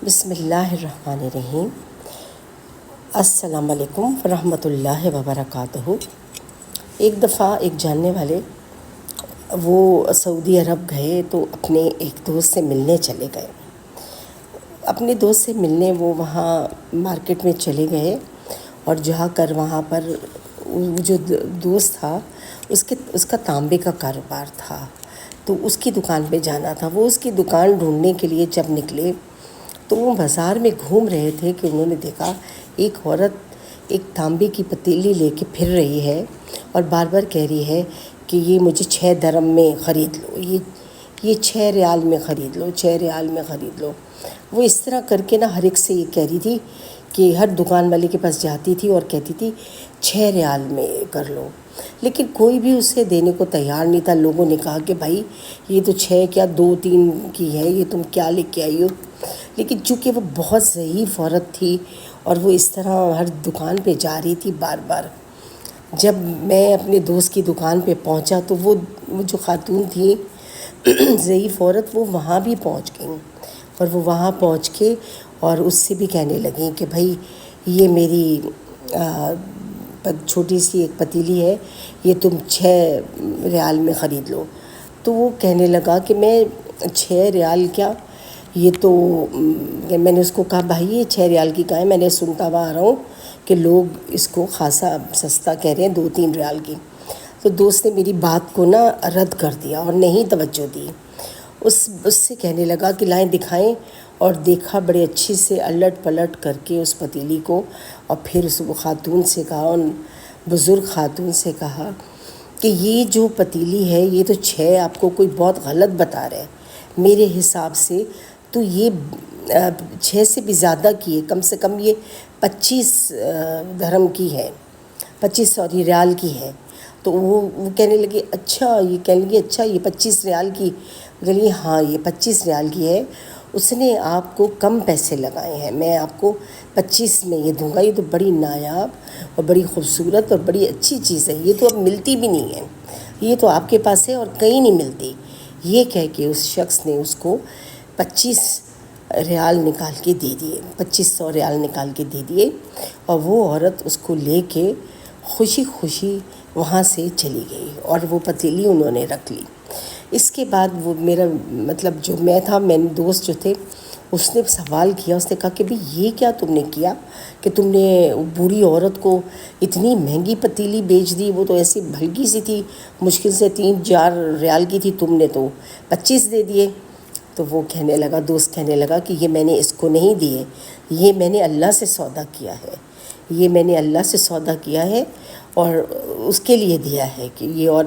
بسم اللہ الرحمن الرحیم۔ السلام علیکم ورحمۃ اللہ وبرکاتہ۔ ایک دفعہ ایک جاننے والے وہ سعودی عرب گئے تو اپنے ایک دوست سے ملنے چلے گئے۔ اپنے دوست سے ملنے وہ وہاں مارکیٹ میں چلے گئے اور جا کر وہاں پر جو دوست تھا اس کا تانبے کا کاروبار تھا، تو اس کی دکان پہ جانا تھا۔ وہ اس کی دکان ڈھونڈنے کے لیے جب نکلے تو وہ بازار میں گھوم رہے تھے کہ انہوں نے دیکھا ایک عورت ایک تانبے کی پتیلی لے کے پھر رہی ہے اور بار بار کہہ رہی ہے کہ یہ مجھے 6 درہم میں خرید لو، یہ 6 ریال میں خرید لو، 6 ریال میں خرید لو۔ وہ اس طرح کر کے ہر ایک سے یہ کہہ رہی تھی کہ ہر دکان والے کے پاس جاتی تھی اور کہتی تھی 6 ریال میں کر لو، لیکن کوئی بھی اسے دینے کو تیار نہیں تھا۔ لوگوں نے کہا کہ بھائی یہ تو 6 کیا 2-3 کی ہے، یہ تم کیا لے کے آئی ہو؟ لیکن چونکہ وہ بہت ضعیف عورت تھی اور وہ اس طرح ہر دکان پہ جا رہی تھی بار بار، جب میں اپنے دوست کی دکان پہ پہنچا تو وہ جو خاتون تھی ضعیف عورت، وہ وہاں بھی پہنچ گئیں اور وہ وہاں پہنچ کے اور اس سے بھی کہنے لگیں کہ بھائی یہ میری چھوٹی سی ایک پتیلی ہے، یہ تم 6 ریال میں خرید لو۔ تو وہ کہنے لگا کہ میں 6 ریال کیا، یہ تو میں نے اس کو کہا بھائی یہ 6 ریال کی کہاں ہے، میں نے سنتا ہوا آ رہا ہوں کہ لوگ اس کو خاصا سستا کہہ رہے ہیں 2-3 ریال کی۔ تو دوست نے میری بات کو رد کر دیا اور نہیں توجہ دی۔ اس سے کہنے لگا کہ لائیں دکھائیں، اور دیکھا بڑے اچھی سے الٹ پلٹ کر کے اس پتیلی کو، اور پھر اس خاتون سے کہا، ان بزرگ خاتون سے کہا کہ یہ جو پتیلی ہے یہ تو 6 آپ کو کوئی بہت غلط بتا رہے ہیں، میرے حساب سے تو یہ 6 سے بھی زیادہ کی ہے، کم سے کم یہ 25 درہم کی ہے، 25 ریال کی ہے۔ تو وہ کہنے لگے اچھا، یہ کہنے لگے اچھا یہ 25 ریال کی، کہنے ہاں یہ 25 ریال کی ہے، اس نے آپ کو کم پیسے لگائے ہیں، میں آپ کو 25 میں یہ دوں گا، یہ تو بڑی نایاب اور بڑی خوبصورت اور بڑی اچھی چیز ہے، یہ تو اب ملتی بھی نہیں ہے، یہ تو آپ کے پاس ہے اور کہیں نہیں ملتی۔ یہ کہہ کے اس شخص نے اس کو 25 ریال نکال کے دے دیے، 2500 ریال نکال کے دے دیے، اور وہ عورت اس کو لے کے خوشی خوشی وہاں سے چلی گئی اور وہ پتیلی انہوں نے رکھ لی۔ اس کے بعد وہ میرا جو میں تھا، میرے دوست جو تھے، اس نے سوال کیا، اس نے کہا کہ بھئی یہ کیا تم نے کیا کہ تم نے بوڑھی عورت کو اتنی مہنگی پتیلی بیچ دی، وہ تو ایسی بھلکی سی تھی، مشکل سے 3-4 ریال کی تھی، تم نے تو 25 دے دیے۔ تو وہ دوست کہنے لگا کہ یہ میں نے اس کو نہیں دیے، یہ میں نے اللہ سے سودا کیا ہے، یہ میں نے اللہ سے سودا کیا ہے اور اس کے لیے دیا ہے کہ یہ، اور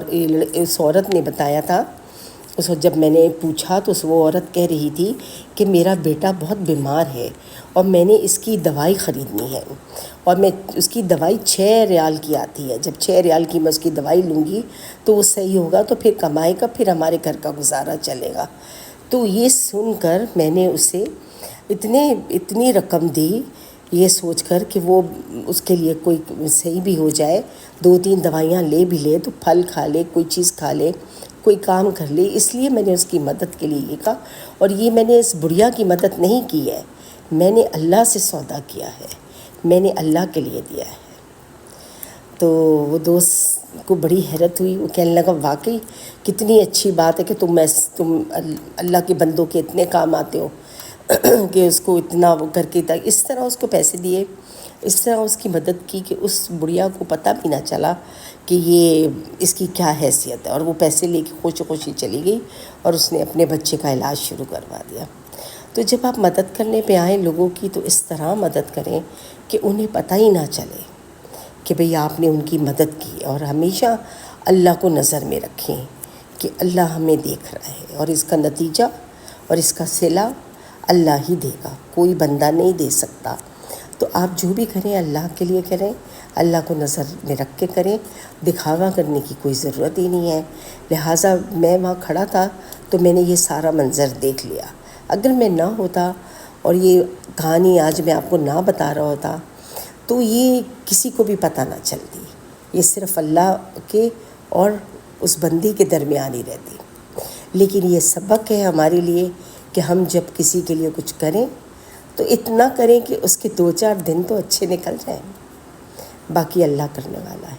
اس عورت نے بتایا تھا، اس کو جب میں نے پوچھا تو وہ عورت کہہ رہی تھی کہ میرا بیٹا بہت بیمار ہے اور میں نے اس کی دوائی خریدنی ہے، اور میں اس کی دوائی 6 ریال کی آتی ہے، جب 6 ریال کی میں اس کی دوائی لوں گی تو وہ صحیح ہوگا، تو پھر کمائے گا، پھر ہمارے گھر کا گزارا چلے گا۔ تو یہ سن کر میں نے اسے اتنی رقم دی، یہ سوچ کر کہ وہ اس کے لیے کوئی صحیح بھی ہو جائے، 2-3 دوائیاں لے بھی لے، تو پھل کھا لے، کوئی چیز کھا لے، کوئی کام کر لے، اس لیے میں نے اس کی مدد کے لیے یہ کہا۔ اور یہ میں نے اس بڑھیا کی مدد نہیں کی ہے، میں نے اللہ سے سودا کیا ہے، میں نے اللہ کے لیے دیا ہے۔ تو وہ دوست کو بڑی حیرت ہوئی، وہ کہنے لگا واقعی کتنی اچھی بات ہے کہ تم اللہ کے بندوں کے اتنے کام آتے ہو کہ اس کو اتنا وہ کر کے اس طرح اس کو پیسے دیے، اس طرح اس کی مدد کی کہ اس بڑھیا کو پتہ بھی نہ چلا کہ یہ اس کی کیا حیثیت ہے، اور وہ پیسے لے کے خوشی خوشی چلی گئی اور اس نے اپنے بچے کا علاج شروع کروا دیا۔ تو جب آپ مدد کرنے پہ آئیں لوگوں کی تو اس طرح مدد کریں کہ انہیں پتہ ہی نہ چلے کہ بھئی آپ نے ان کی مدد کی، اور ہمیشہ اللہ کو نظر میں رکھیں کہ اللہ ہمیں دیکھ رہا ہے، اور اس کا نتیجہ اور اس کا صلہ اللہ ہی دے گا، کوئی بندہ نہیں دے سکتا۔ تو آپ جو بھی کریں اللہ کے لیے کریں، اللہ کو نظر میں رکھ کے کریں، دکھاوا کرنے کی کوئی ضرورت ہی نہیں ہے۔ لہٰذا میں وہاں کھڑا تھا تو میں نے یہ سارا منظر دیکھ لیا، اگر میں نہ ہوتا اور یہ کہانی آج میں آپ کو نہ بتا رہا ہوتا تو یہ کسی کو بھی پتہ نہ چلتی، یہ صرف اللہ کے اور اس بندی کے درمیان ہی رہتی۔ لیکن یہ سبق ہے ہمارے لیے کہ ہم جب کسی کے لیے کچھ کریں تو اتنا کریں کہ اس کے 2-4 دن تو اچھے نکل جائیں، باقی اللہ کرنے والا ہے۔